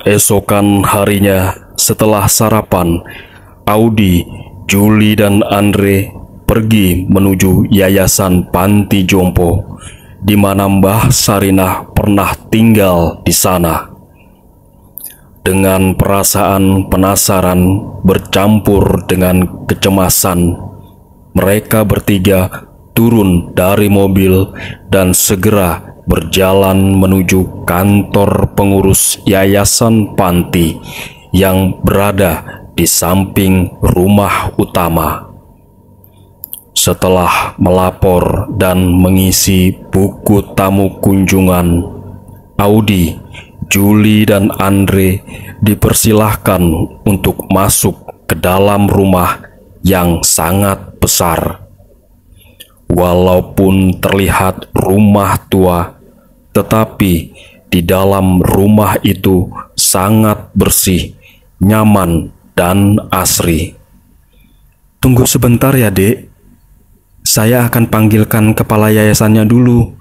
Keesokan harinya, setelah sarapan, Audi, Juli, dan Andre pergi menuju yayasan panti jompo, di mana Mbah Sarinah pernah tinggal di sana. Dengan perasaan penasaran bercampur dengan kecemasan, mereka bertiga turun dari mobil dan segera berjalan menuju kantor pengurus yayasan panti yang berada di samping rumah utama. Setelah melapor dan mengisi buku tamu kunjungan, Audi, Juli, dan Andre dipersilahkan untuk masuk ke dalam rumah yang sangat besar. Walaupun terlihat rumah tua, tetapi di dalam rumah itu sangat bersih, nyaman, dan asri. Tunggu sebentar ya, Dek. Saya akan panggilkan kepala yayasannya dulu,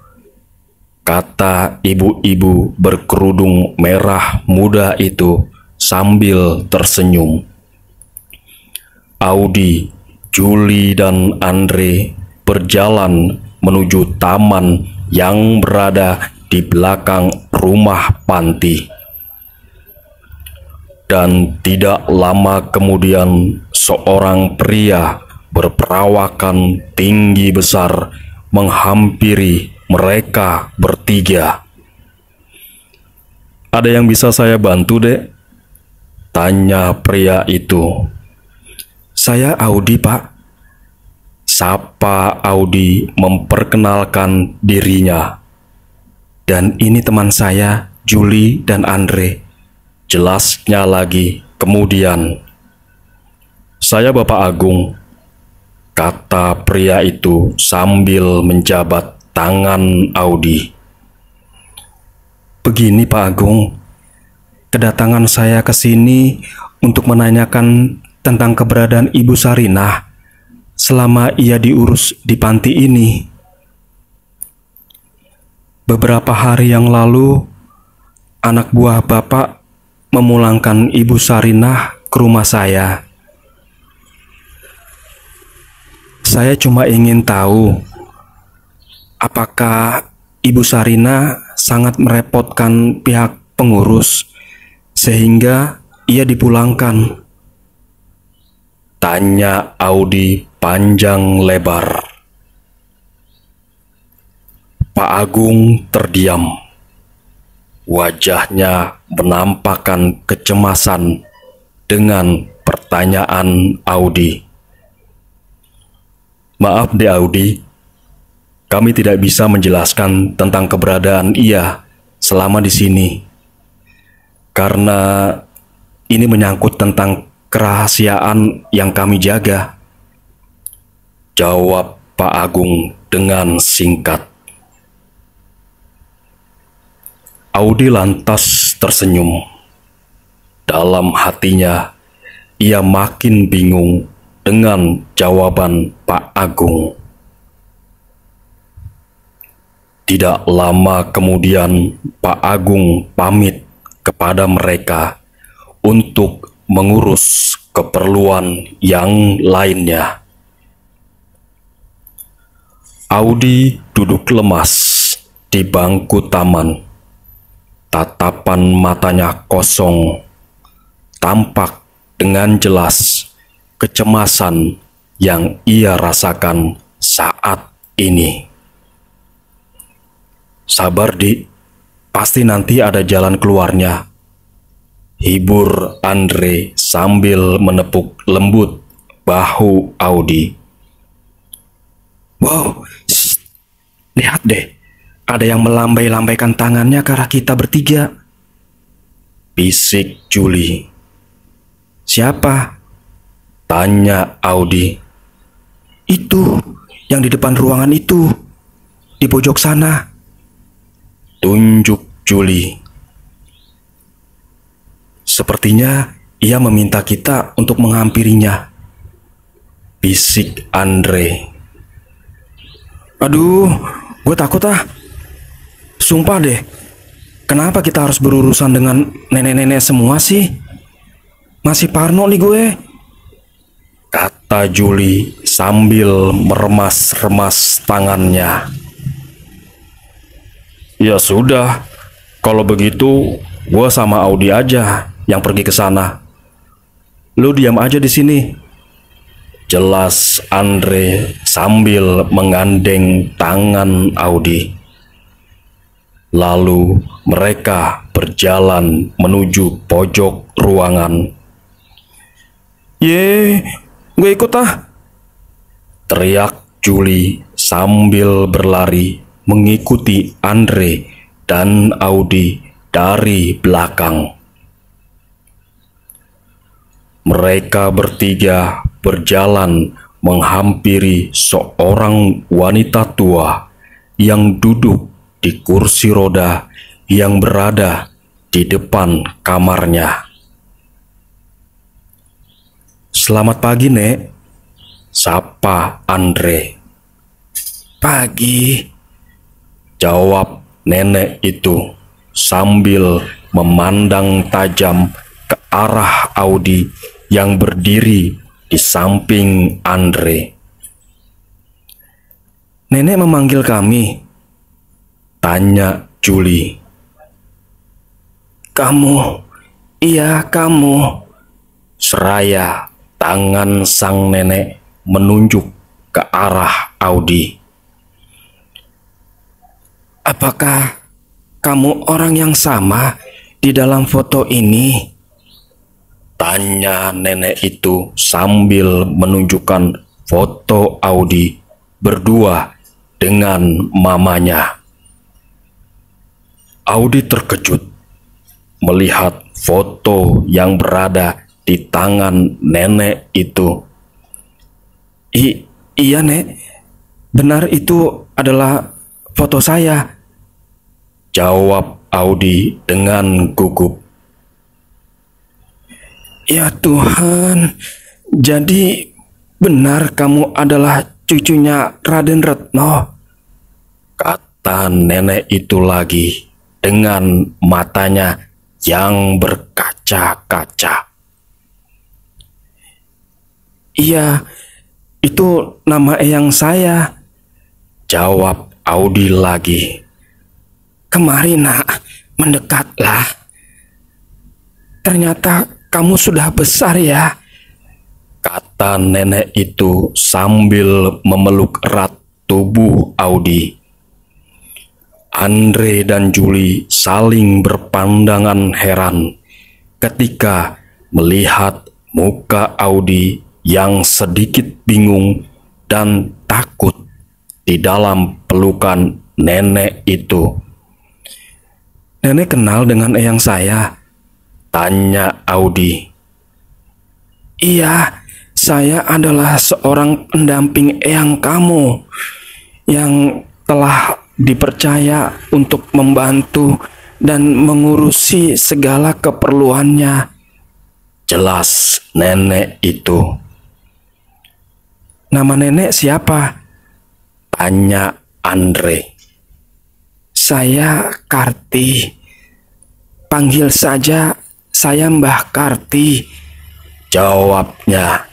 kata ibu-ibu berkerudung merah muda itu sambil tersenyum. Audi, Juli, dan Andre berjalan menuju taman yang berada di belakang rumah panti. Dan tidak lama kemudian, seorang pria berperawakan tinggi besar menghampiri mereka bertiga. "Ada yang bisa saya bantu, Dek?" tanya pria itu. "Saya Audi, Pak," sapa Audi memperkenalkan dirinya. "Dan ini teman saya, Juli dan Andre," jelasnya lagi kemudian. "Saya Bapak Agung," kata pria itu sambil menjabat tangan Audi. "Begini Pak Agung, kedatangan saya ke sini untuk menanyakan tentang keberadaan Ibu Sarinah selama ia diurus di panti ini. Beberapa hari yang lalu, anak buah Bapak memulangkan Ibu Sarinah ke rumah saya. Saya cuma ingin tahu, apakah Ibu Sarinah sangat merepotkan pihak pengurus sehingga ia dipulangkan?" tanya Audi panjang lebar. Pak Agung terdiam. Wajahnya menampakkan kecemasan dengan pertanyaan Audi. "Maaf deh Audi, kami tidak bisa menjelaskan tentang keberadaan ia selama di sini, karena ini menyangkut tentang kerahasiaan yang kami jaga," jawab Pak Agung dengan singkat. Audi lantas tersenyum. Dalam hatinya, ia makin bingung dengan jawaban Pak Agung. Tidak lama kemudian, Pak Agung pamit kepada mereka untuk mengurus keperluan yang lainnya. Audi duduk lemas di bangku taman. Tatapan matanya kosong, tampak dengan jelas kecemasan yang ia rasakan saat ini. "Sabar, Dik, pasti nanti ada jalan keluarnya," hibur Andre sambil menepuk lembut bahu Audi. "Wow, lihat deh, ada yang melambai-lambaikan tangannya ke arah kita bertiga," bisik Juli. "Siapa?" tanya Audi. "Itu, yang di depan ruangan itu, di pojok sana," tunjuk Juli. "Sepertinya ia meminta kita untuk menghampirinya," bisik Andre. "Aduh, gue takut ah. Sumpah deh, Kenapa kita harus berurusan dengan nenek-nenek semua sih? Masih parno nih gue. Kata Juli sambil meremas-remas tangannya. Ya sudah, kalau begitu gue sama Audi aja yang pergi ke sana. Lu diam aja di sini. Jelas Andre sambil menggandeng tangan Audi. Lalu mereka berjalan menuju pojok ruangan. Ye, gue ikut ah. Teriak Juli sambil berlari mengikuti Andre dan Audi dari belakang. Mereka bertiga berjalan menghampiri seorang wanita tua yang duduk di kursi roda yang berada di depan kamarnya. Selamat pagi, Nek. Sapa Andre. Pagi. Jawab nenek itu sambil memandang tajam ke arah Audi yang berdiri di samping Andre. Nenek memanggil kami. Tanya Juli. Kamu, iya kamu. Seraya tangan sang nenek menunjuk ke arah Audi. Apakah kamu orang yang sama di dalam foto ini? Tanya nenek itu sambil menunjukkan foto Audi berdua dengan mamanya. Audi terkejut melihat foto yang berada di tangan nenek itu. Iya, Nek. Benar, itu adalah foto saya. Jawab Audi dengan gugup. Ya Tuhan, jadi benar kamu adalah cucunya Raden Retno? Kata nenek itu lagi dengan matanya yang berkaca-kaca. Iya, itu nama eyang saya. Jawab Audi lagi. Kemari nak, mendekatlah. Ternyata kamu sudah besar ya. Kata nenek itu sambil memeluk erat tubuh Audi. Andre dan Juli saling berpandangan heran ketika melihat muka Audi yang sedikit bingung dan takut di dalam pelukan nenek itu. Nenek kenal dengan eyang saya? Tanya Audi. Iya, saya adalah seorang pendamping eyang kamu yang telah dipercaya untuk membantu dan mengurusi segala keperluannya. Jelas nenek itu. Nama nenek siapa? Tanya Andre. Saya Karti. Panggil saja saya Mbah Karti. Jawabnya.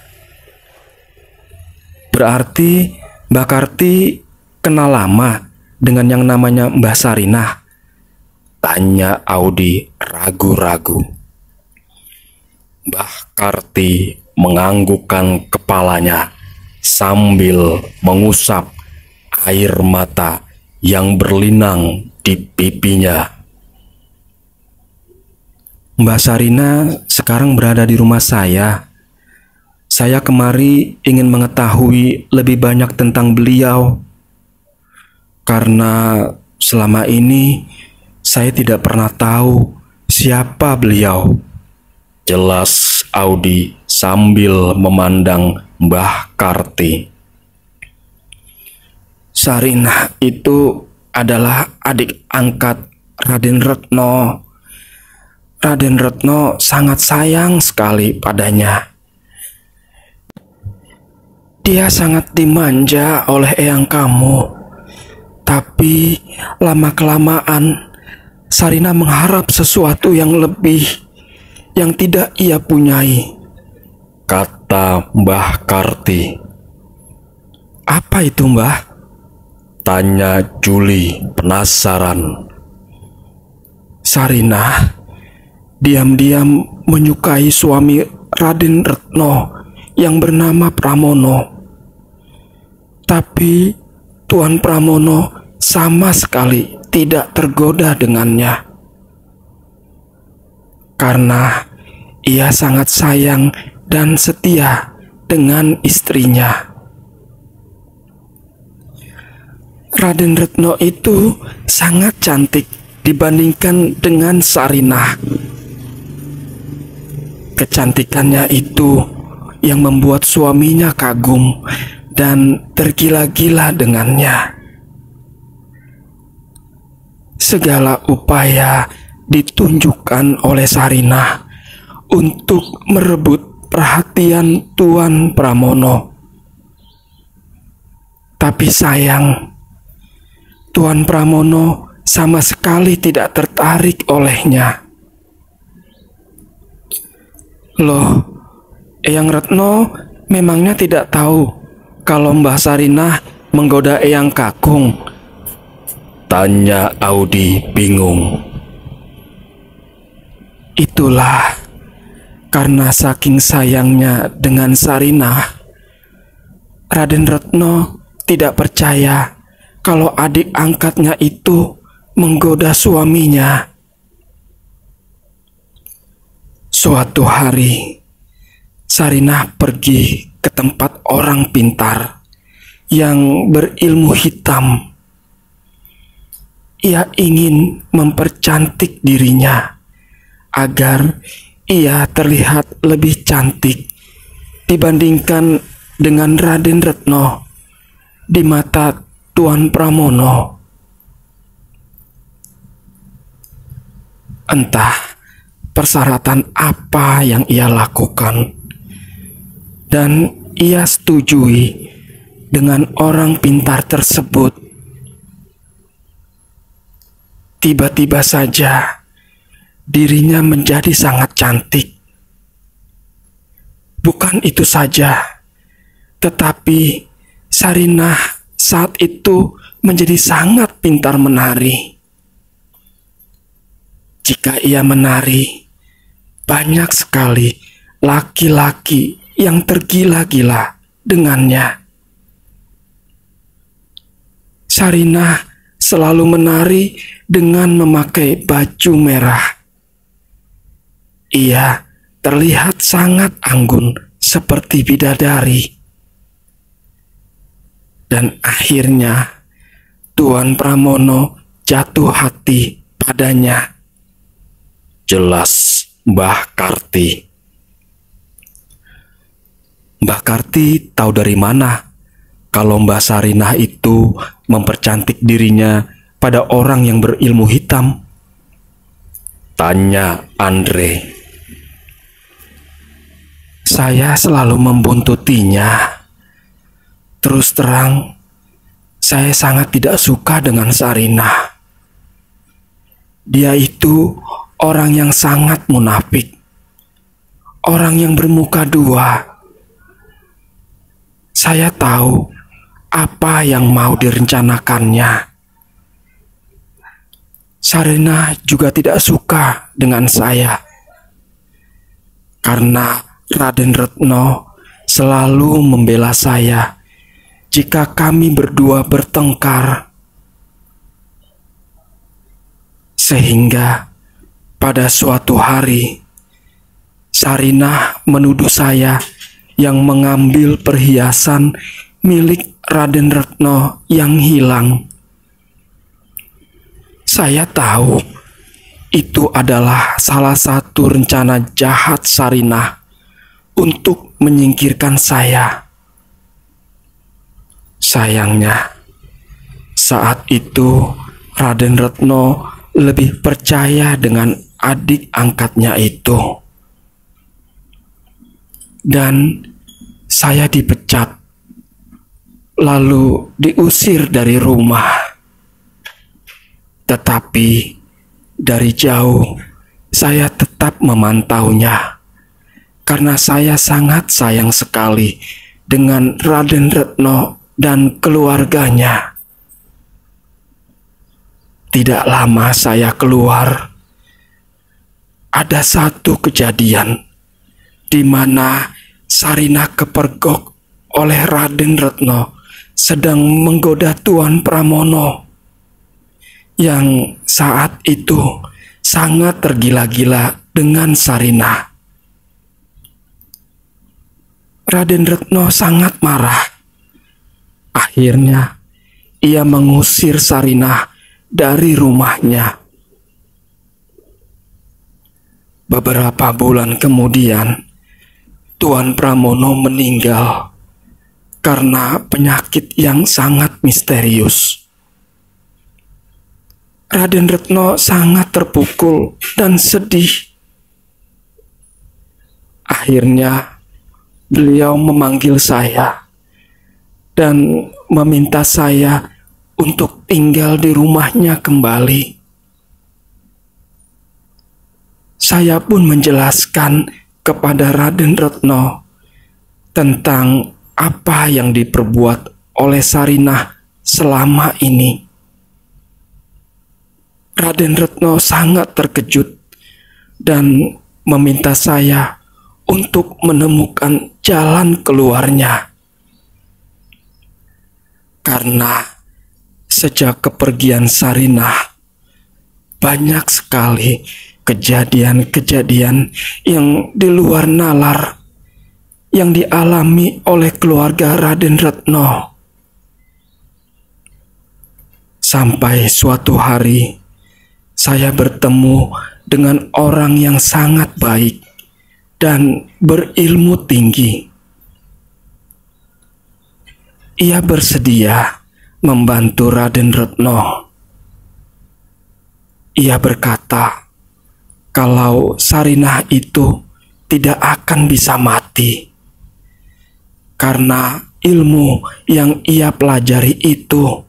Berarti Mbah Karti kenal lama dengan yang namanya Mbah Sarinah? Tanya Audi ragu-ragu. Mbah Karti menganggukkan kepalanya sambil mengusap air mata yang berlinang di pipinya. Mbah Sarinah sekarang berada di rumah saya. Saya kemari ingin mengetahui lebih banyak tentang beliau. Karena selama ini saya tidak pernah tahu siapa beliau. Jelas Audi sambil memandang Mbah Karti. Sarinah itu adalah adik angkat Raden Retno. Raden Retno sangat sayang sekali padanya. Dia sangat dimanja oleh eyang kamu. Tapi lama-kelamaan Sarina mengharap sesuatu yang lebih yang tidak ia punyai, kata Mbah Karti. Apa itu, Mbah? Tanya Juli penasaran. Sarina diam-diam menyukai suami Raden Retno yang bernama Pramono. Tapi Tuan Pramono sama sekali tidak tergoda dengannya. Karena ia sangat sayang dan setia dengan istrinya. Raden Retno itu sangat cantik dibandingkan dengan Sarinah. Kecantikannya itu yang membuat suaminya kagum dan tergila-gila dengannya. Segala upaya ditunjukkan oleh Sarinah untuk merebut perhatian Tuan Pramono. Tapi sayang, Tuan Pramono sama sekali tidak tertarik olehnya. Loh, Eyang Retno memangnya tidak tahu kalau Mbah Sarinah menggoda Eyang Kakung? Tanya Audi bingung. Itulah karena saking sayangnya dengan Sarinah, Raden Retno tidak percaya kalau adik angkatnya itu menggoda suaminya. Suatu hari, Sarinah pergi ke tempat orang pintar yang berilmu hitam. Ia ingin mempercantik dirinya agar ia terlihat lebih cantik dibandingkan dengan Raden Retno di mata Tuan Pramono. Entah persyaratan apa yang ia lakukan, dan ia setujui dengan orang pintar tersebut. Tiba-tiba saja dirinya menjadi sangat cantik. Bukan itu saja, tetapi Sarinah saat itu menjadi sangat pintar menari. Jika ia menari, banyak sekali laki-laki yang tergila-gila dengannya. Sarinah selalu menari dengan memakai baju merah. Ia terlihat sangat anggun seperti bidadari. Dan akhirnya Tuan Pramono jatuh hati padanya. Jelas Mbah Karti. Mbah Karti tahu dari mana kalau Mbah Sarinah itu mempercantik dirinya pada orang yang berilmu hitam? Tanya Andre. Saya selalu membuntutinya. Terus terang, saya sangat tidak suka dengan Sarinah. Dia itu orang yang sangat munafik, orang yang bermuka dua. Saya tahu apa yang mau direncanakannya. Sarinah juga tidak suka dengan saya, karena Raden Retno selalu membela saya jika kami berdua bertengkar. Sehingga pada suatu hari, Sarinah menuduh saya yang mengambil perhiasan milik Raden Retno yang hilang. Saya tahu itu adalah salah satu rencana jahat Sarinah untuk menyingkirkan saya. Sayangnya, saat itu Raden Retno lebih percaya dengan adik angkatnya itu. Dan saya dipecat, lalu diusir dari rumah. Tetapi Dari jauh, saya tetap memantaunya karena saya sangat sayang sekali dengan Raden Retno dan keluarganya. Tidak lama saya keluar, ada satu kejadian di mana Sarinah kepergok oleh Raden Retno sedang menggoda Tuan Pramono yang saat itu sangat tergila-gila dengan Sarinah. Raden Retno sangat marah. Akhirnya ia mengusir Sarinah dari rumahnya. Beberapa bulan kemudian, Tuan Pramono meninggal karena penyakit yang sangat misterius. Raden Retno sangat terpukul dan sedih. Akhirnya, beliau memanggil saya dan meminta saya untuk tinggal di rumahnya kembali. Saya pun menjelaskan kepada Raden Retno tentang apa yang diperbuat oleh Sarinah selama ini. Raden Retno sangat terkejut dan meminta saya untuk menemukan jalan keluarnya. Karena sejak kepergian Sarinah, banyak sekali kejadian-kejadian yang di luar nalar yang dialami oleh keluarga Raden Retno. Sampai suatu hari, saya bertemu dengan orang yang sangat baik dan berilmu tinggi. Ia bersedia membantu Raden Retno. Ia berkata kalau Sarinah itu tidak akan bisa mati karena ilmu yang ia pelajari itu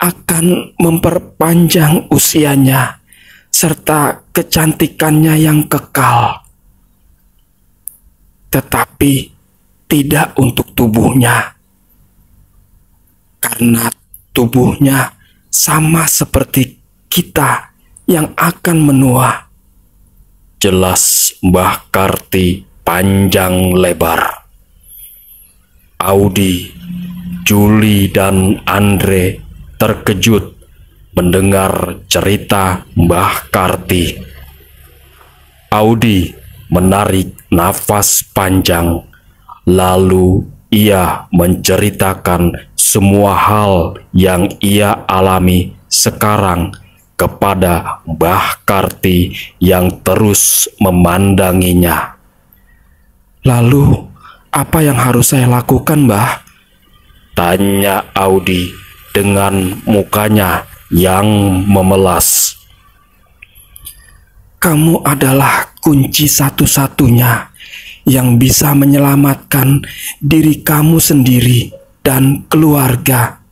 akan memperpanjang usianya serta kecantikannya yang kekal. Tetapi tidak untuk tubuhnya, karena tubuhnya sama seperti kita yang akan menua. Jelas Mbah Karti panjang lebar. Audi, Juli, dan Andre terkejut mendengar cerita Mbah Karti. Audi menarik nafas panjang, lalu ia menceritakan semua hal yang ia alami sekarang kepada Mbah Karti yang terus memandanginya. Lalu, apa yang harus saya lakukan, Mbah? Tanya Audi dengan mukanya yang memelas. Kamu adalah kunci satu-satunya yang bisa menyelamatkan diri kamu sendiri dan keluarga,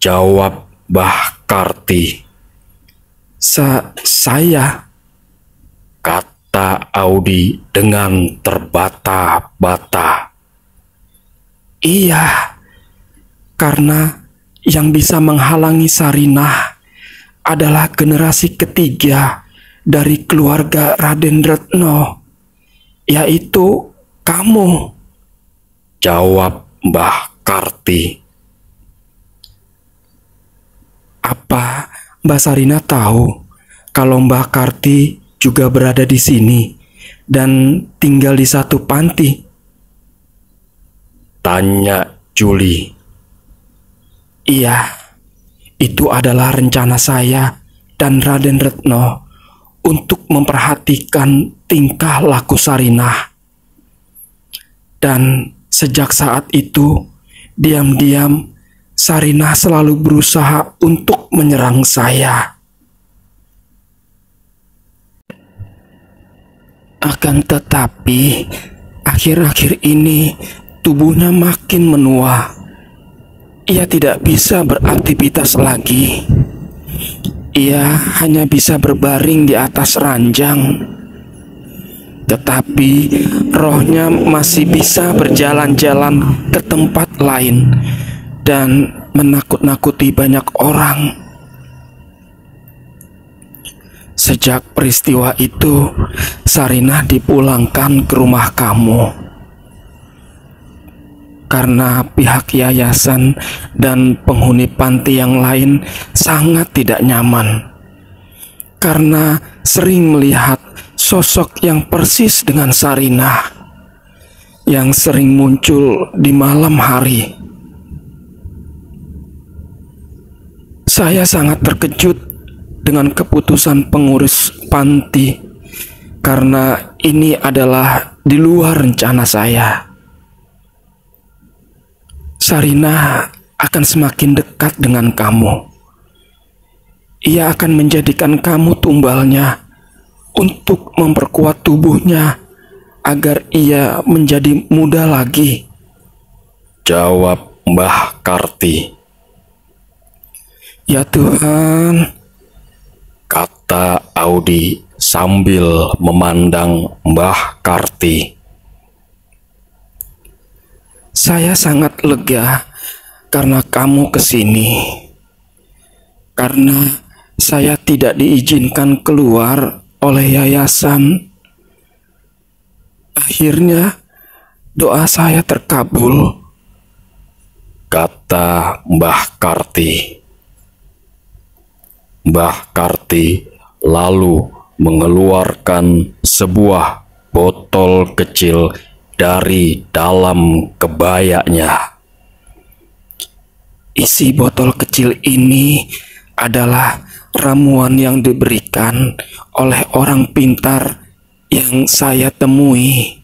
jawab Mbah Karti. Saya, kata Audi dengan terbata-bata. Iya, karena yang bisa menghalangi Sarinah adalah generasi ketiga dari keluarga Raden Retno, yaitu kamu, jawab Mbah Karti. Apa Mbak Sarinah tahu kalau Mbah Karti juga berada di sini dan tinggal di satu panti? Tanya Juli. Iya, itu adalah rencana saya dan Raden Retno untuk memperhatikan tingkah laku Sarinah. Dan sejak saat itu, diam-diam Sarinah selalu berusaha untuk menyerang saya. Akan tetapi, akhir-akhir ini tubuhnya makin menua. Ia tidak bisa beraktivitas lagi. ia hanya bisa berbaring di atas ranjang, tetapi rohnya masih bisa berjalan-jalan ke tempat lain dan menakut-nakuti banyak orang. Sejak peristiwa itu, Sarinah dipulangkan ke rumah kamu karena pihak yayasan dan penghuni panti yang lain sangat tidak nyaman karena sering melihat sosok yang persis dengan Sarinah yang sering muncul di malam hari. Saya sangat terkejut dengan keputusan pengurus panti karena ini adalah di luar rencana saya. Sarinah akan semakin dekat dengan kamu. Ia akan menjadikan kamu tumbalnya untuk memperkuat tubuhnya agar ia menjadi muda lagi, jawab Mbah Karti. Ya Tuhan, kata Audi sambil memandang Mbah Karti. saya sangat lega karena kamu kesini. Karena saya tidak diizinkan keluar oleh yayasan. Akhirnya doa saya terkabul, kata Mbah Karti. Mbah Karti lalu mengeluarkan sebuah botol kecil dari dalam kebayanya. Isi botol kecil ini adalah ramuan yang diberikan oleh orang pintar yang saya temui.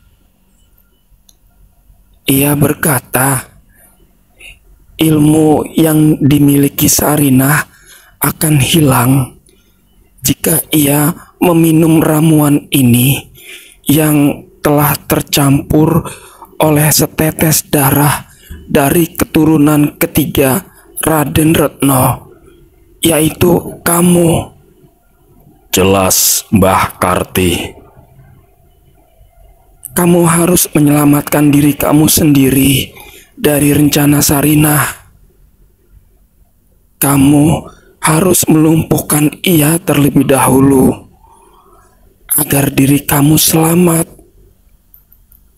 Ia berkata, ilmu yang dimiliki Sarinah akan hilang jika ia meminum ramuan ini yang telah tercampur oleh setetes darah dari keturunan ketiga Raden Retno, yaitu kamu, jelas Mbah Karti. Kamu harus menyelamatkan diri kamu sendiri dari rencana Sarinah. Kamu harus melumpuhkan ia terlebih dahulu agar diri kamu selamat,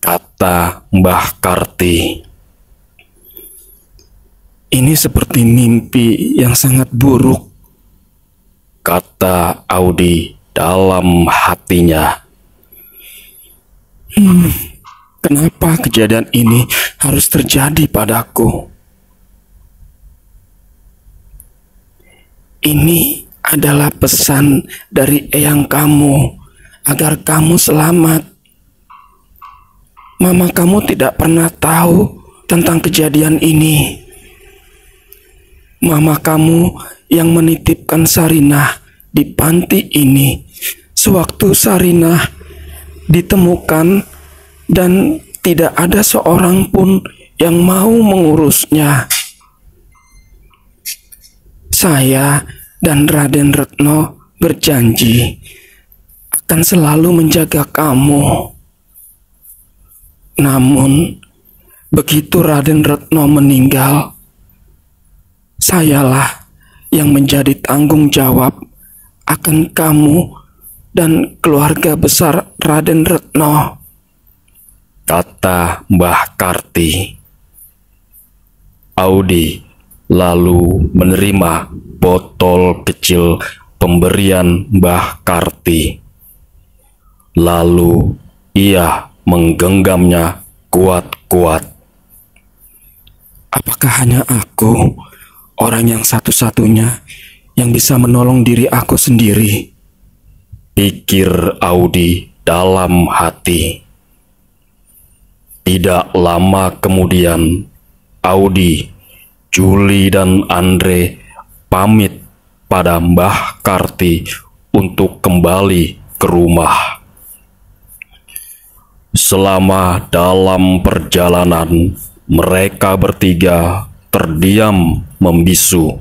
kata Mbah Karti. Ini seperti mimpi yang sangat buruk, kata Audi dalam hatinya. Kenapa kejadian ini harus terjadi padaku? Ini adalah pesan dari eyang kamu agar kamu selamat. Mama kamu tidak pernah tahu tentang kejadian ini. Mama kamu yang menitipkan Sarinah di panti ini sewaktu Sarinah ditemukan dan tidak ada seorang pun yang mau mengurusnya. Saya dan Raden Retno berjanji akan selalu menjaga kamu. Namun, begitu Raden Retno meninggal, sayalah yang menjadi tanggung jawab akan kamu dan keluarga besar Raden Retno, kata Mbah Karti. Audi lalu menerima botol kecil pemberian Mbah Karti. Lalu ia menggenggamnya kuat-kuat. Apakah hanya aku orang yang satu-satunya yang bisa menolong diri aku sendiri? Pikir Audi dalam hati. Tidak lama kemudian, Audi, Juli, dan Andre pamit pada Mbah Karti untuk kembali ke rumah. Selama dalam perjalanan, mereka bertiga terdiam membisu.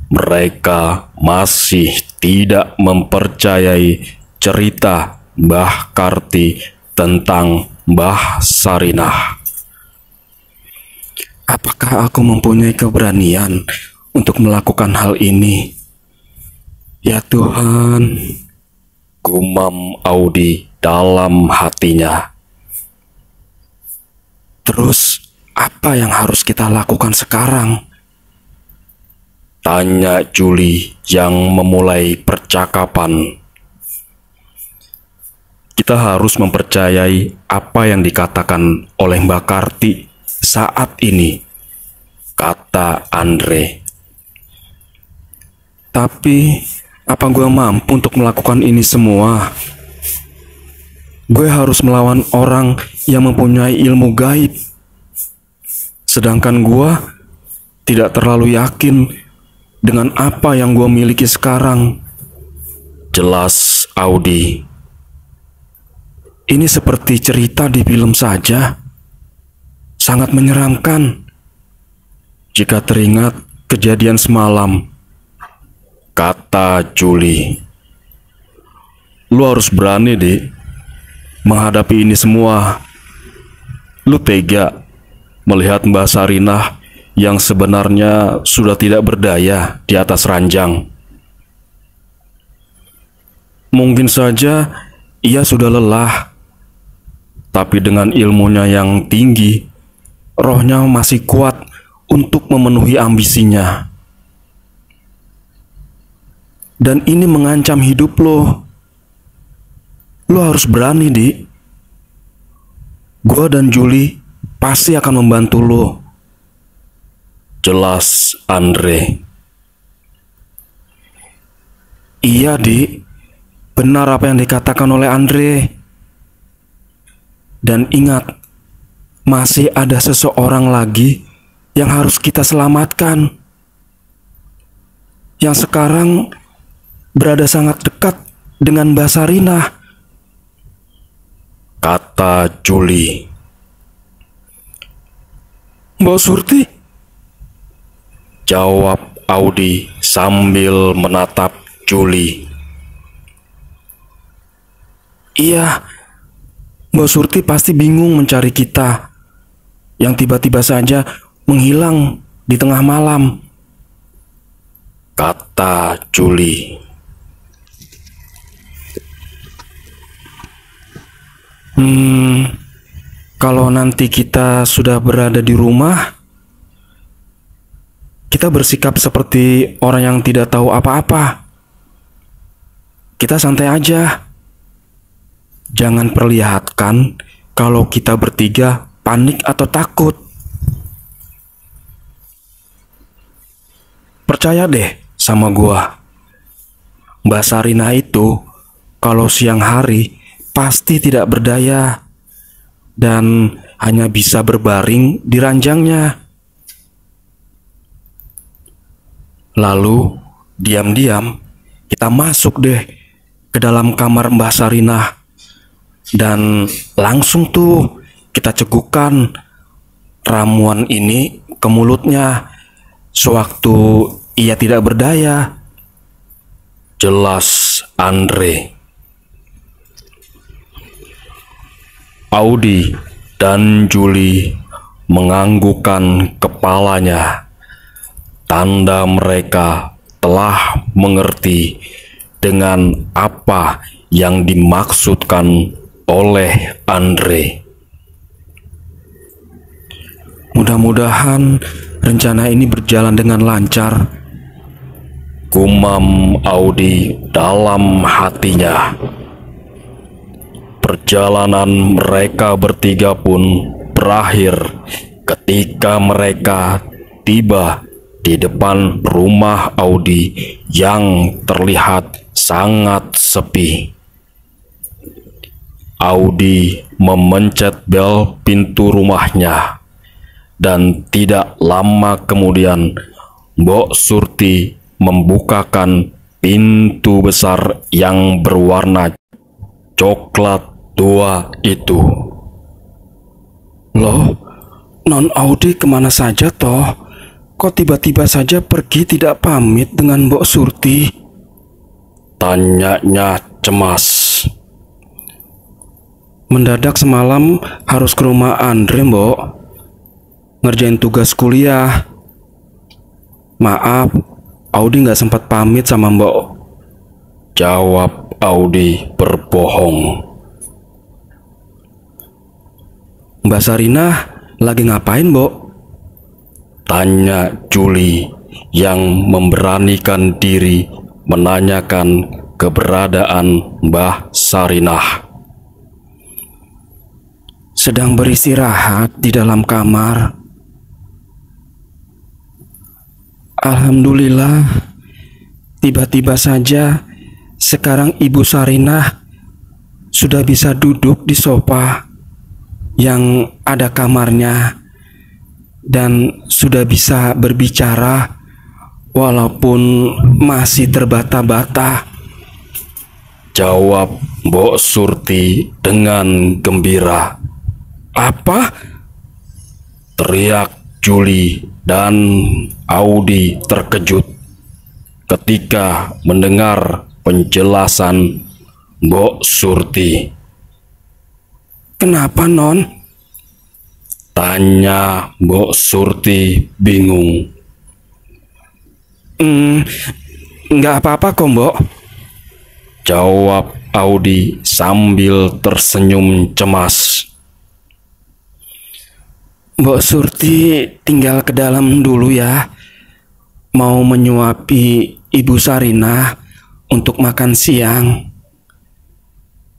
mereka masih tidak mempercayai cerita Mbah Karti tentang Mbah Sarinah. Apakah aku mempunyai keberanian untuk melakukan hal ini? Ya Tuhan, gumam Audi dalam hatinya. Terus apa yang harus kita lakukan sekarang? Tanya Juli yang memulai percakapan. Kita harus mempercayai apa yang dikatakan oleh Mbak Karti saat ini, kata Andre. Tapi, apa gue mampu untuk melakukan ini semua? Gue harus melawan orang yang mempunyai ilmu gaib. Sedangkan gue tidak terlalu yakin dengan apa yang gue miliki sekarang. Jelas Audi. Ini seperti cerita di film saja. Sangat menyeramkan. Jika teringat kejadian semalam, kata Juli. Lu harus berani, Dik, menghadapi ini semua. Lu tega melihat Mbak Sarinah yang sebenarnya sudah tidak berdaya di atas ranjang. Mungkin saja ia sudah lelah, tapi dengan ilmunya yang tinggi, rohnya masih kuat untuk memenuhi ambisinya. Dan ini mengancam hidup lo. Lo harus berani, Dik. Gua dan Juli pasti akan membantu lo. Jelas Andre. Iya, Dik. Benar apa yang dikatakan oleh Andre. Dan ingat, masih ada seseorang lagi yang harus kita selamatkan. Yang sekarang berada sangat dekat dengan Mbak Sarinah, kata Juli. Mbak Surti, jawab Audi sambil menatap Juli. Iya, Mbak Surti pasti bingung mencari kita yang tiba-tiba saja menghilang di tengah malam, kata Juli. Kalau nanti kita sudah berada di rumah, kita bersikap seperti orang yang tidak tahu apa-apa. Kita santai aja. Jangan perlihatkan kalau kita bertiga panik atau takut. Percaya deh sama gua. Mbak Sarinah itu kalau siang hari pasti tidak berdaya dan hanya bisa berbaring di ranjangnya. Lalu diam-diam kita masuk deh ke dalam kamar Mbak Sarinah dan langsung tuh kita cekukan ramuan ini ke mulutnya sewaktu ia tidak berdaya. Jelas Andre. Audi dan Juli menganggukkan kepalanya, tanda mereka telah mengerti dengan apa yang dimaksudkan oleh Andre. Mudah-mudahan rencana ini berjalan dengan lancar, gumam Audi dalam hatinya. Perjalanan mereka bertiga pun berakhir ketika mereka tiba di depan rumah Audi yang terlihat sangat sepi. Audi memencet bel pintu rumahnya, dan tidak lama kemudian Mbok Surti membukakan pintu besar yang berwarna coklat tua itu. Loh, Non Audi kemana saja toh? kok tiba-tiba saja pergi tidak pamit dengan Mbok Surti? Tanyanya cemas. Mendadak semalam harus ke rumah Andre, Mbok. Ngerjain tugas kuliah. Maaf, Audi nggak sempat pamit sama Mbok. Jawab Audi berbohong. Mbak Sarinah lagi ngapain, Mbok? Tanya Juli yang memberanikan diri menanyakan keberadaan Mbah Sarinah. Sedang beristirahat di dalam kamar. Alhamdulillah, tiba-tiba saja sekarang Ibu Sarinah sudah bisa duduk di sofa yang ada kamarnya dan sudah bisa berbicara walaupun masih terbata-bata. Jawab Mbok Surti dengan gembira. Apa? Teriak Juli dan Audi terkejut ketika mendengar penjelasan Mbok Surti. Kenapa, Non? Tanya Mbok Surti bingung. Nggak apa-apa kok, Mbok. Jawab Audi sambil tersenyum cemas. Mbok Surti tinggal ke dalam dulu ya. Mau menyuapi Ibu Sarinah untuk makan siang.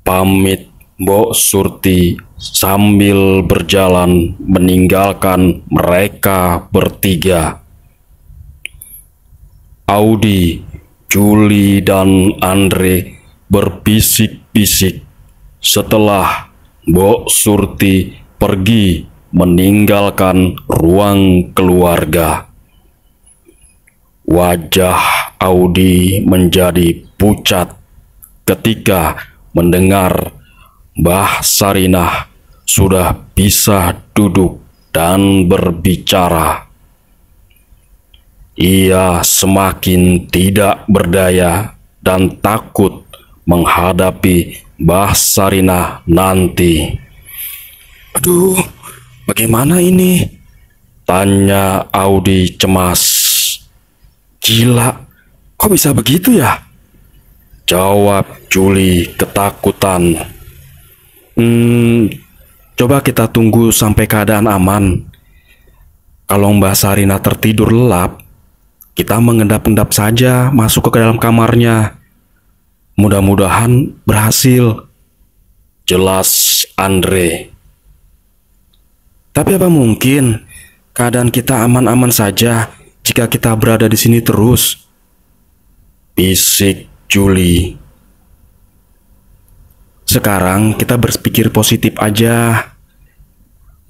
Pamit Mbok Surti sambil berjalan meninggalkan mereka bertiga. Audi, Juli, dan Andre berbisik-bisik setelah Mbok Surti pergi meninggalkan ruang keluarga. Wajah Audi menjadi pucat ketika mendengar Mbah Sarinah sudah bisa duduk dan berbicara. Ia semakin tidak berdaya dan takut menghadapi Mbah Sarinah nanti. Aduh, bagaimana ini? Tanya Audi cemas. Gila, kok bisa begitu ya? Jawab Juli ketakutan. Coba kita tunggu sampai keadaan aman. Kalau Mbak Sarinah tertidur lelap, kita mengendap-endap saja masuk ke dalam kamarnya. Mudah-mudahan berhasil. Jelas Andre. Tapi apa mungkin keadaan kita aman-aman saja jika kita berada di sini terus? Bisik Juli. Sekarang kita berpikir positif aja.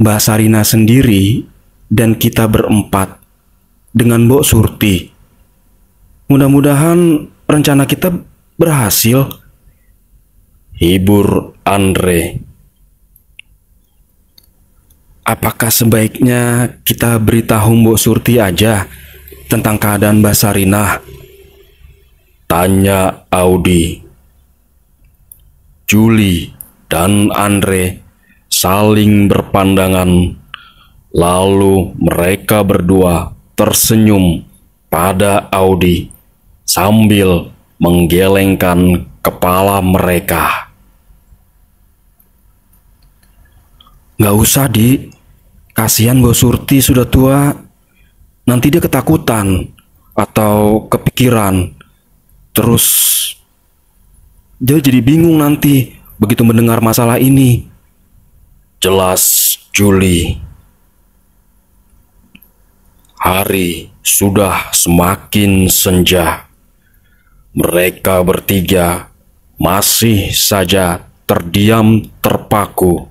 Mbak Sarinah sendiri dan kita berempat dengan Mbok Surti. Mudah-mudahan rencana kita berhasil. Hibur Andre. Apakah sebaiknya kita beritahu Mbok Surti aja tentang keadaan Mbak Sarinah? Tanya Audi. Juli dan Andre saling berpandangan, lalu mereka berdua tersenyum pada Audi sambil menggelengkan kepala mereka. Nggak usah, Di. Kasihan Mbok Surti sudah tua. Nanti dia ketakutan atau kepikiran. Terus dia jadi bingung nanti begitu mendengar masalah ini. Jelas Juli. Hari sudah semakin senja. Mereka bertiga masih saja terdiam terpaku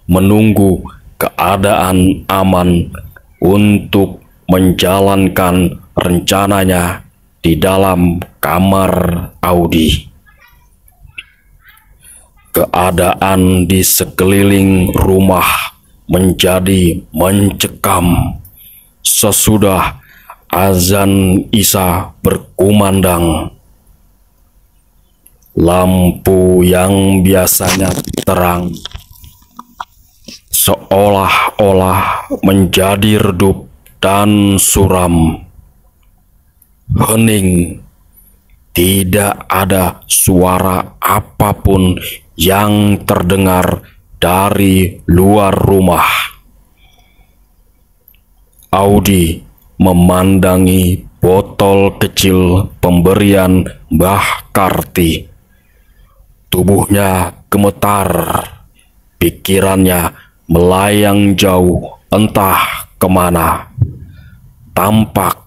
menunggu keadaan aman untuk menjalankan rencananya di dalam kamar Audi. Keadaan di sekeliling rumah menjadi mencekam sesudah azan Isya berkumandang. Lampu yang biasanya terang seolah-olah menjadi redup dan suram. Hening, tidak ada suara apapun yang terdengar dari luar rumah. Audi memandangi botol kecil pemberian Mbah Karti. Tubuhnya gemetar, pikirannya melayang jauh entah kemana. Tampak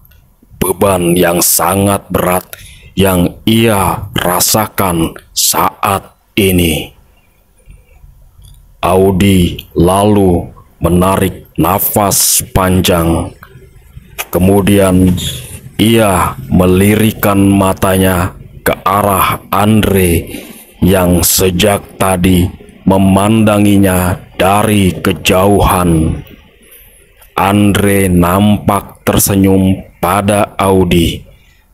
beban yang sangat berat yang ia rasakan saat ini. Audi lalu menarik nafas panjang. Kemudian ia melirikkan matanya ke arah Andre yang sejak tadi memandanginya dari kejauhan. Andre nampak tersenyum pada Audi.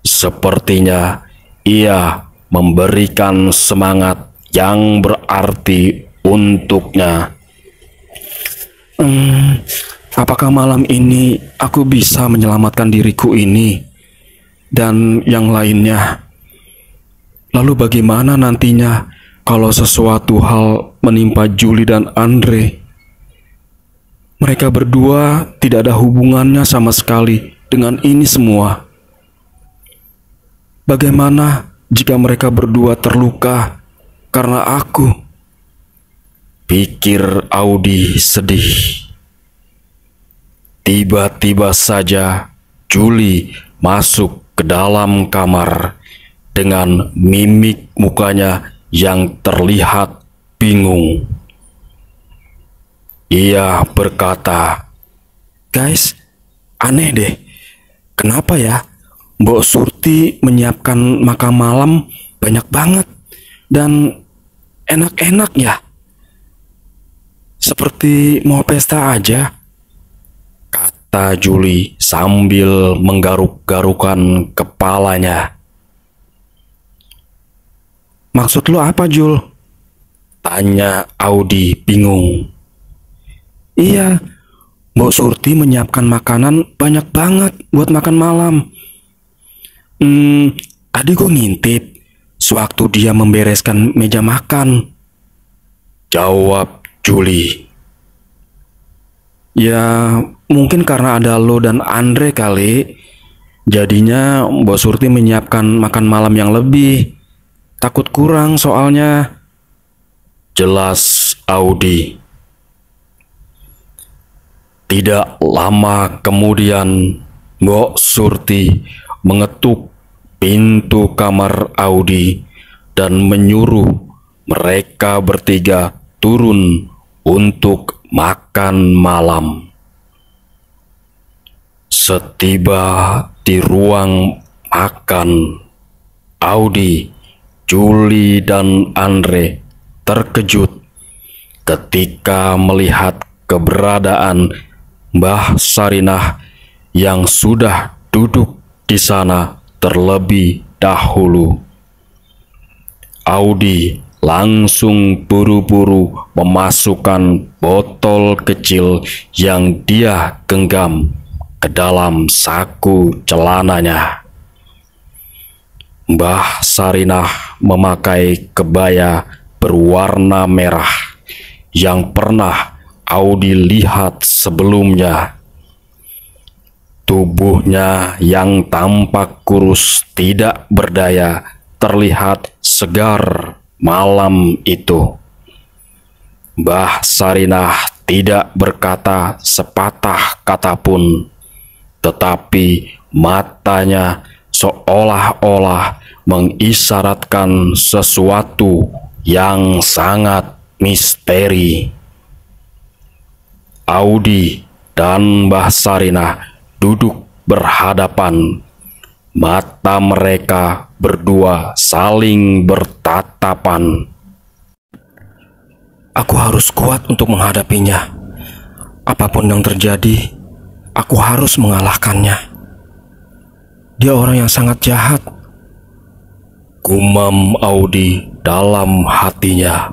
Sepertinya ia memberikan semangat yang berarti untuknya. Apakah malam ini aku bisa menyelamatkan diriku ini dan yang lainnya? Lalu bagaimana nantinya kalau sesuatu hal menimpa Julie dan Andre? Mereka berdua tidak ada hubungannya sama sekali dengan ini semua. Bagaimana jika mereka berdua terluka karena aku? Pikir Audi sedih. Tiba-tiba saja Julie masuk ke dalam kamar dengan mimik mukanya yang terlihat bingung. Ia berkata, Guys, aneh deh. Kenapa ya Mbok Surti menyiapkan makan malam banyak banget dan enak-enak ya? Seperti mau pesta aja, kata Julie sambil menggaruk-garukan kepalanya. Maksud lu apa, Jul? Tanya Audi bingung. Iya, Mbok Surti menyiapkan makanan banyak banget buat makan malam. Tadi gue ngintip sewaktu dia membereskan meja makan. Jawab Julie. Ya, mungkin karena ada lo dan Andre kali. Jadinya Mbok Surti menyiapkan makan malam yang lebih. Takut kurang soalnya. Jelas Audi. Tidak lama kemudian Mbok Surti mengetuk pintu kamar Audi dan menyuruh mereka bertiga turun untuk makan malam. Setiba di ruang makan, Audi, Julie dan Andre terkejut ketika melihat keberadaan Mbah Sarinah yang sudah duduk di sana terlebih dahulu. Audi langsung buru-buru memasukkan botol kecil yang dia genggam ke dalam saku celananya. Mbah Sarinah memakai kebaya berwarna merah yang pernah Audi lihat sebelumnya. Tubuhnya yang tampak kurus tidak berdaya terlihat segar malam itu. Mbah Sarinah tidak berkata sepatah kata pun, tetapi matanya seolah-olah mengisyaratkan sesuatu yang sangat misteri. Audi dan Mbah Sarinah duduk berhadapan. Mata mereka berdua saling bertatapan. Aku harus kuat untuk menghadapinya. Apapun yang terjadi, aku harus mengalahkannya. dia orang yang sangat jahat. Gumam Audi dalam hatinya.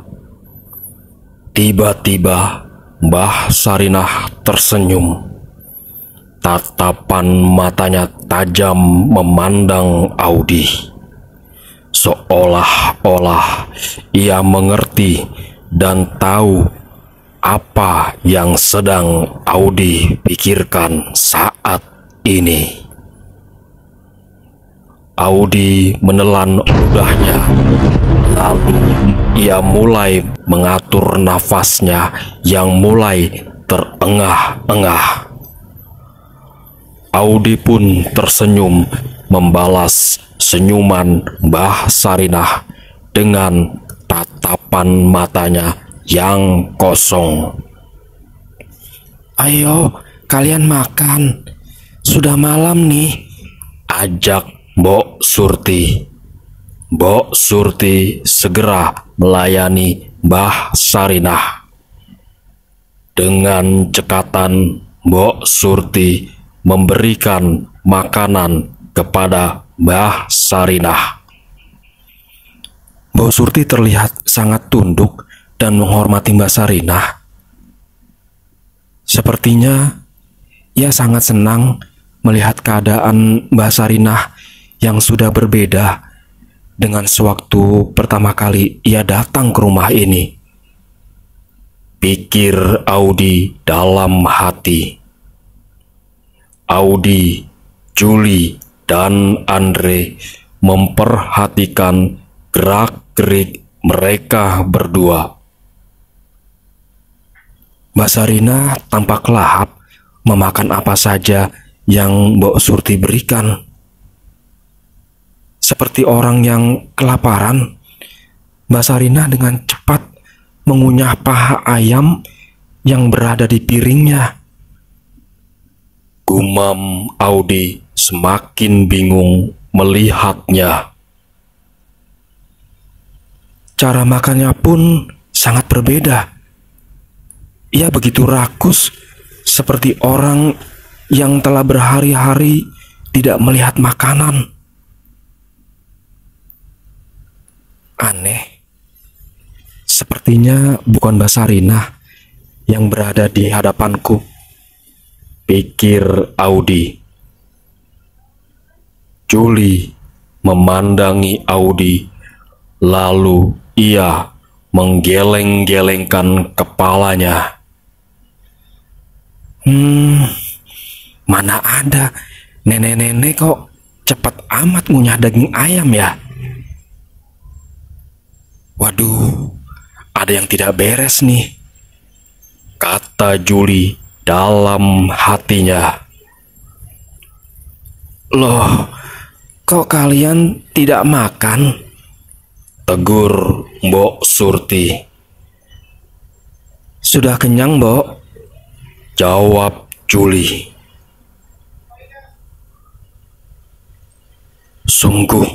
Tiba-tiba Mbah Sarinah tersenyum. Tatapan matanya tajam memandang Audi. Seolah-olah ia mengerti dan tahu apa yang sedang Audi pikirkan saat ini. Audi menelan ludahnya, lalu ia mulai mengatur nafasnya yang mulai terengah-engah. Audi pun tersenyum membalas senyuman Mbah Sarinah dengan tatapan matanya yang kosong. Ayo, kalian makan. Sudah malam nih, ajak Mbok Surti. Mbok Surti segera melayani Mbah Sarinah. Dengan cekatan, Mbok Surti memberikan makanan kepada Mbah Sarinah. Mbok Surti terlihat sangat tunduk dan menghormati Mbah Sarinah. Sepertinya ia sangat senang melihat keadaan Mbah Sarinah yang sudah berbeda dengan sewaktu pertama kali ia datang ke rumah ini. Pikir Audi dalam hati. Audi, Juli, dan Andre memperhatikan gerak-gerik mereka berdua. Mbak Sarinah tampak lahap memakan apa saja yang Mbok Surti berikan. Seperti orang yang kelaparan, Mbak Sarinah dengan cepat mengunyah paha ayam yang berada di piringnya. Gumam Audi semakin bingung melihatnya. Cara makannya pun sangat berbeda. Ia begitu rakus, seperti orang yang telah berhari-hari tidak melihat makanan. Aneh, sepertinya bukan Mbak Sarinah yang berada di hadapanku, pikir Audi. Juli memandangi Audi, lalu ia menggeleng-gelengkan kepalanya. Mana ada nenek-nenek kok cepat amat ngunyah daging ayam ya? Waduh, ada yang tidak beres nih, kata Juli dalam hatinya. Loh, kok kalian tidak makan? Tegur Mbok Surti. Sudah kenyang, Mbok, jawab Juli. Sungguh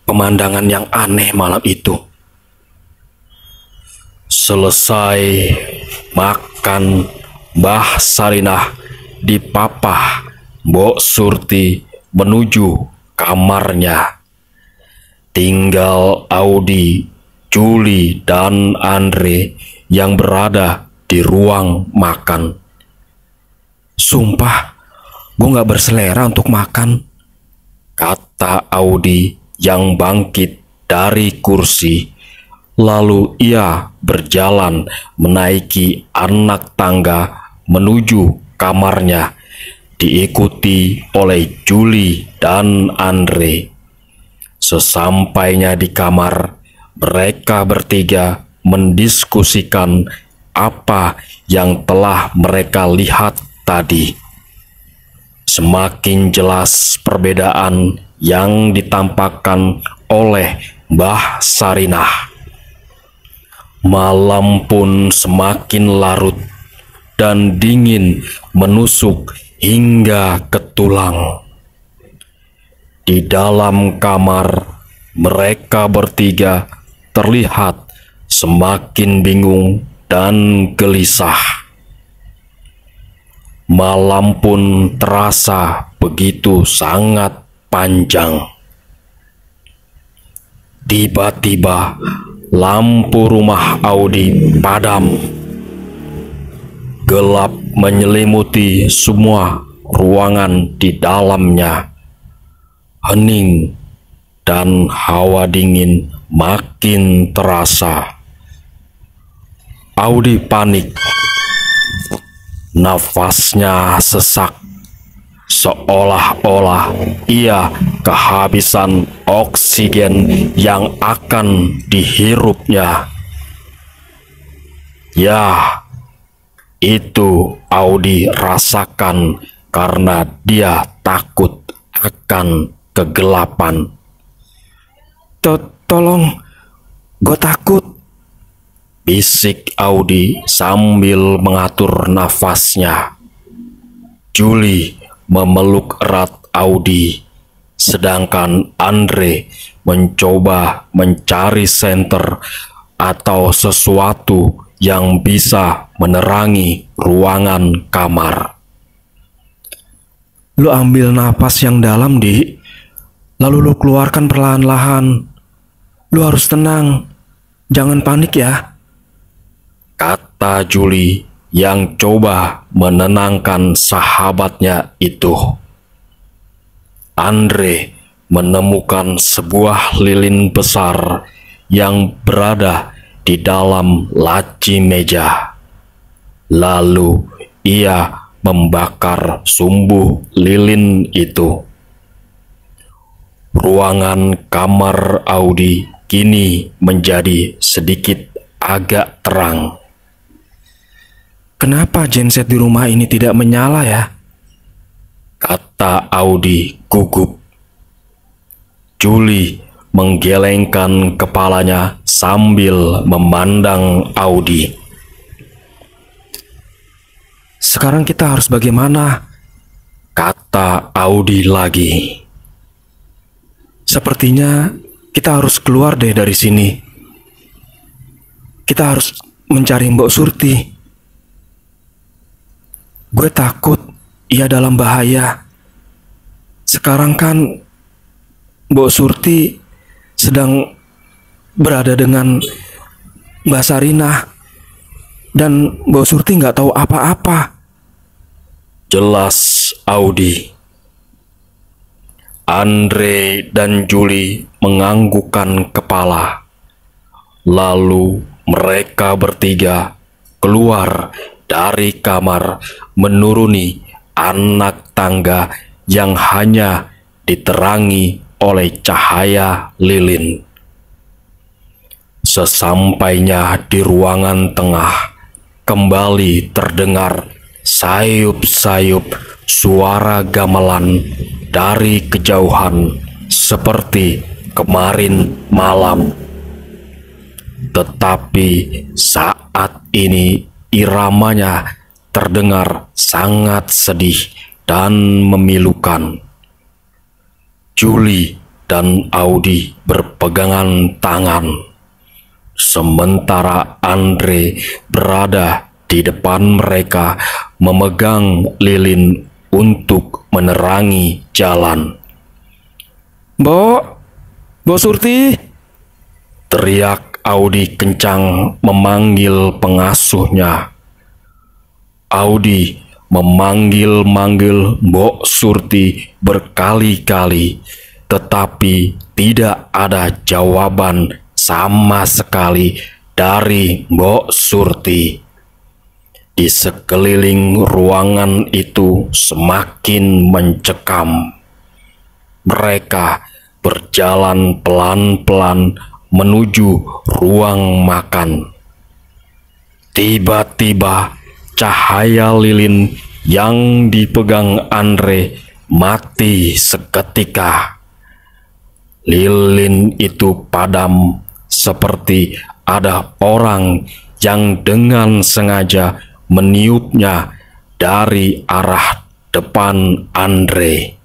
pemandangan yang aneh malam itu. Selesai makan, Mbah Sarinah dipapah Mbok Surti menuju kamarnya. Tinggal Audi, Juli, dan Andre yang berada di ruang makan. Sumpah, gue gak berselera untuk makan, kata Audi yang bangkit dari kursi. Lalu ia berjalan menaiki anak tangga menuju kamarnya, diikuti oleh Juli dan Andre. Sesampainya di kamar, mereka bertiga mendiskusikan apa yang telah mereka lihat tadi. Semakin jelas perbedaan yang ditampakkan oleh Mbah Sarinah. Malam pun semakin larut dan dingin menusuk hingga ke tulang. Di dalam kamar, mereka bertiga terlihat semakin bingung dan gelisah. Malam pun terasa begitu sangat panjang. Tiba-tiba lampu rumah Audi padam. Gelap menyelimuti semua ruangan di dalamnya. Hening dan hawa dingin makin terasa. Audi panik. Nafasnya sesak, seolah-olah ia kehabisan oksigen yang akan dihirupnya. Ya, itu Audi rasakan karena dia takut akan kegelapan. Tolong, gue takut. Bisik Audi sambil mengatur nafasnya. Julie memeluk erat Audi, sedangkan Andre mencoba mencari senter atau sesuatu yang bisa menerangi ruangan kamar. Lu ambil napas yang dalam, Di. Lalu lu keluarkan perlahan-lahan. Lu harus tenang. Jangan panik ya. Kata Julie yang coba menenangkan sahabatnya itu. Andre menemukan sebuah lilin besar yang berada di dalam laci meja. Lalu ia membakar sumbu lilin itu. Ruangan kamar Audi kini menjadi sedikit agak terang. Kenapa genset di rumah ini tidak menyala ya? Kata Audi gugup. Julie menggelengkan kepalanya sambil memandang Audi. Sekarang kita harus bagaimana? Kata Audi lagi. Sepertinya kita harus keluar deh dari sini. Kita harus mencari Mbok Surti. Gue takut ia dalam bahaya. Sekarang kan Mbok Surti sedang berada dengan Mbak Sarinah. Dan Mbok Surti nggak tahu apa-apa. Jelas Audi. Andre dan Julie menganggukkan kepala. Lalu mereka bertiga keluar dari kamar menuruni anak tangga yang hanya diterangi oleh cahaya lilin. Sesampainya di ruangan tengah, kembali terdengar sayup-sayup suara gamelan dari kejauhan seperti kemarin malam. Tetapi saat ini iramanya terdengar sangat sedih dan memilukan. Julie dan Audi berpegangan tangan, sementara Andre berada di depan mereka memegang lilin untuk menerangi jalan. Mbok Surti, teriak Audi kencang memanggil pengasuhnya. Audi memanggil-manggil Mbok Surti berkali-kali, tetapi tidak ada jawaban sama sekali dari Mbok Surti. Di sekeliling ruangan itu semakin mencekam. Mereka berjalan pelan-pelan menuju ruang makan. Tiba-tiba cahaya lilin yang dipegang Andre mati seketika. Lilin itu padam seperti ada orang yang dengan sengaja meniupnya dari arah depan Andre.